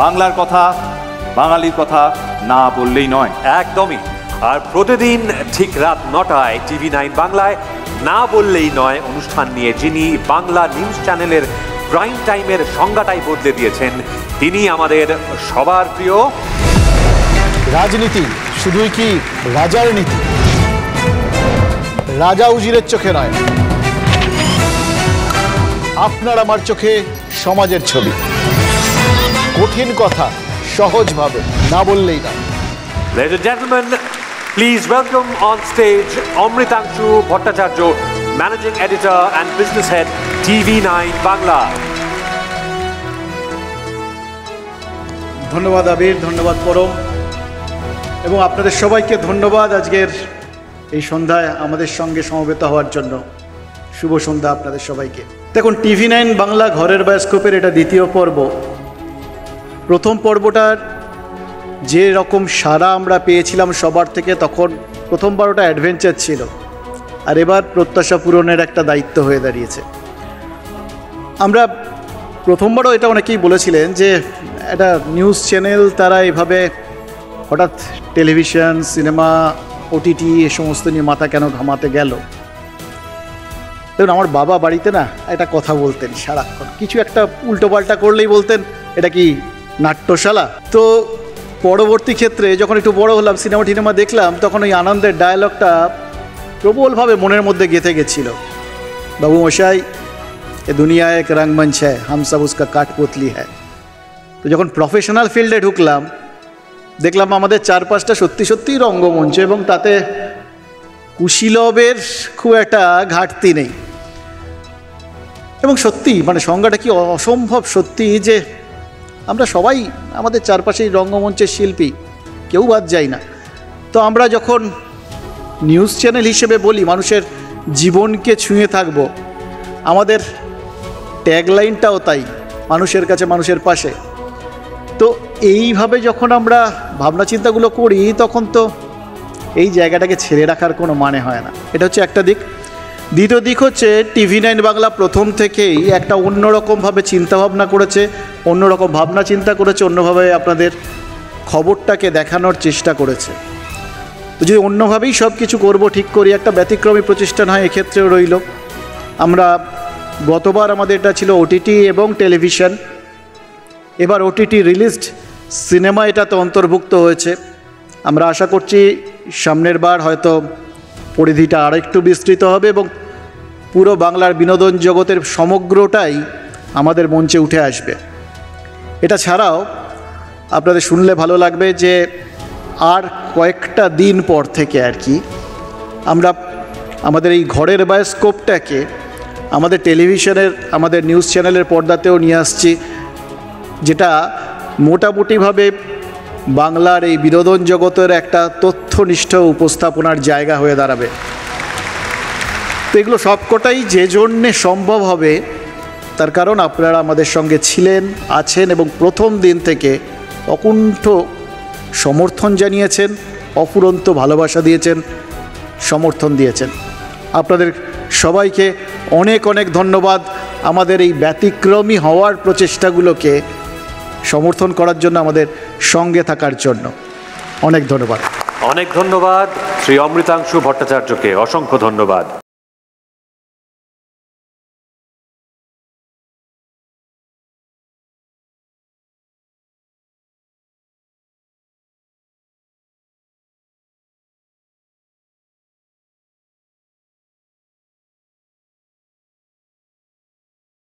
বাংলার কথা, বাঙালির কথা না বললেই নয়। একদমই। আর প্রতিদিন ঠিক রাত 9টায় TV9 বাংলায় না বললেই নয় অনুষ্ঠান নিয়ে যিনি বাংলা নিউজ চ্যানেলের প্রাইম টাইমের সংজ্ঞাটাই বদলে দিয়েছেন, তিনি আমাদের সবার প্রিয়। রাজনীতি শুধুই কি রাজার নীতি? রাজা উজিরের চোখে নয়, আপনার আমার চোখে সমাজের ছবি। কঠিন কথা সহজভাবে না বললেই না। Ladies and gentlemen, please welcome on stage Amritangshu Bhattacharya, Managing Editor and Business Head, TV9 Bangla. ধন্যবাদ আবির, ধন্যবাদ পরম, এবং আপনাদের সবাইকে ধন্যবাদ আজকের এই সন্ধ্যায় আমাদের সঙ্গে সমবেত হওয়ার জন্য। শুভ সন্ধ্যা আপনাদের সবাইকে। দেখুন, TV9 বাংলা ঘরের বায়োস্কোপের এটা দ্বিতীয় পর্ব। প্রথম পর্বটার যে রকম সাড়া আমরা পেয়েছিলাম সবার থেকে, তখন প্রথমবার ওটা অ্যাডভেঞ্চার ছিল, আর এবার প্রত্যাশা পূরণের একটা দায়িত্ব হয়ে দাঁড়িয়েছে। আমরা প্রথমবারও এটা অনেকেই বলেছিলেন যে একটা নিউজ চ্যানেল তারা এভাবে হঠাৎ টেলিভিশন, সিনেমা, OTT এ সমস্ত নিয়ে মাথা কেন ঘামাতে গেল। দেখুন, আমার বাবা বাড়িতে না একটা কথা বলতেন সারাক্ষণ, কিছু একটা উল্টোপাল্টা করলেই বলতেন এটা কি নাট্যশালা। তো পরবর্তী ক্ষেত্রে যখন একটু বড় হলাম, সিনেমা দেখলাম, তখন ওই আনন্দের ডায়ালগটা প্রবলভাবে মনের মধ্যে গেঁথে গেছিল। বাবু মশাই, এ দুনিয়া এক রঙ্গমঞ্চ হ্যায়, হাম সব উসকা কাঠপুতলি হ্যায়। তো যখন প্রফেশনাল ফিল্ডে ঢুকলাম, দেখলাম আমাদের চারপাশটা সত্যি সত্যিই রঙ্গমঞ্চ, এবং তাতে কুশীলবের খুব একটা ঘাটতি নেই। এবং সত্যি মানে সংজ্ঞাটা কি অসম্ভব সত্যি যে আমরা সবাই আমাদের চারপাশেই রঙ্গমঞ্চের শিল্পী, কেউ বাদ যাই না। তো আমরা যখন নিউজ চ্যানেল হিসেবে বলি মানুষের জীবনকে ছুঁয়ে থাকব, আমাদের ট্যাগলাইনটাও তাই, মানুষের কাছে মানুষের পাশে। তো এইভাবে যখন আমরা ভাবনা চিন্তাগুলো করি, তখন তো এই জায়গাটাকে ছেড়ে রাখার কোনো মানে হয় না। এটা হচ্ছে একটা দিক। দ্বিতীয় দিক হচ্ছে TV9 বাংলা প্রথম থেকেই একটা অন্যরকমভাবে চিন্তাভাবনা করেছে, অন্যরকম ভাবনা চিন্তা করেছে, অন্যভাবে আপনাদের খবরটাকে দেখানোর চেষ্টা করেছে। তো যদি অন্যভাবেই সব কিছু করবো ঠিক করি, একটা ব্যতিক্রমী প্রচেষ্টা হয় এক্ষেত্রেও রইল। আমরা গতবার আমাদের এটা ছিল OTT এবং টেলিভিশন, এবার OTT রিলিজড সিনেমা এটাতে অন্তর্ভুক্ত হয়েছে। আমরা আশা করছি সামনের বার হয়তো পরিধিটা আরেকটু বিস্তৃত হবে এবং পুরো বাংলার বিনোদন জগতের সমগ্রটাই আমাদের মঞ্চে উঠে আসবে। এটা ছাড়াও আপনাদের শুনলে ভালো লাগবে যে আর কয়েকটা দিন পর থেকে আর কি আমরা আমাদের এই ঘরের বায়োস্কোপটাকে আমাদের টেলিভিশনের, আমাদের নিউজ চ্যানেলের পর্দাতেও নিয়ে আসছি, যেটা মোটামুটিভাবে বাংলার এই বিনোদন জগতের একটা তথ্যনিষ্ঠ উপস্থাপনার জায়গা হয়ে দাঁড়াবে। তো এগুলো সবকটাই যে জন্যে সম্ভব হবে, তার কারণ আপনারা আমাদের সঙ্গে ছিলেন, আছেন, এবং প্রথম দিন থেকে অকুণ্ঠ সমর্থন জানিয়েছেন, অফুরন্ত ভালোবাসা দিয়েছেন, সমর্থন দিয়েছেন। আপনাদের সবাইকে অনেক অনেক ধন্যবাদ আমাদের এই ব্যতিক্রমী হওয়ার প্রচেষ্টাগুলোকে সমর্থন করার জন্য, আমাদের সঙ্গে থাকার জন্য অনেক ধন্যবাদ। অনেক ধন্যবাদ শ্রী অমৃতাংশু ভট্টাচার্যকে, অসংখ্য ধন্যবাদ।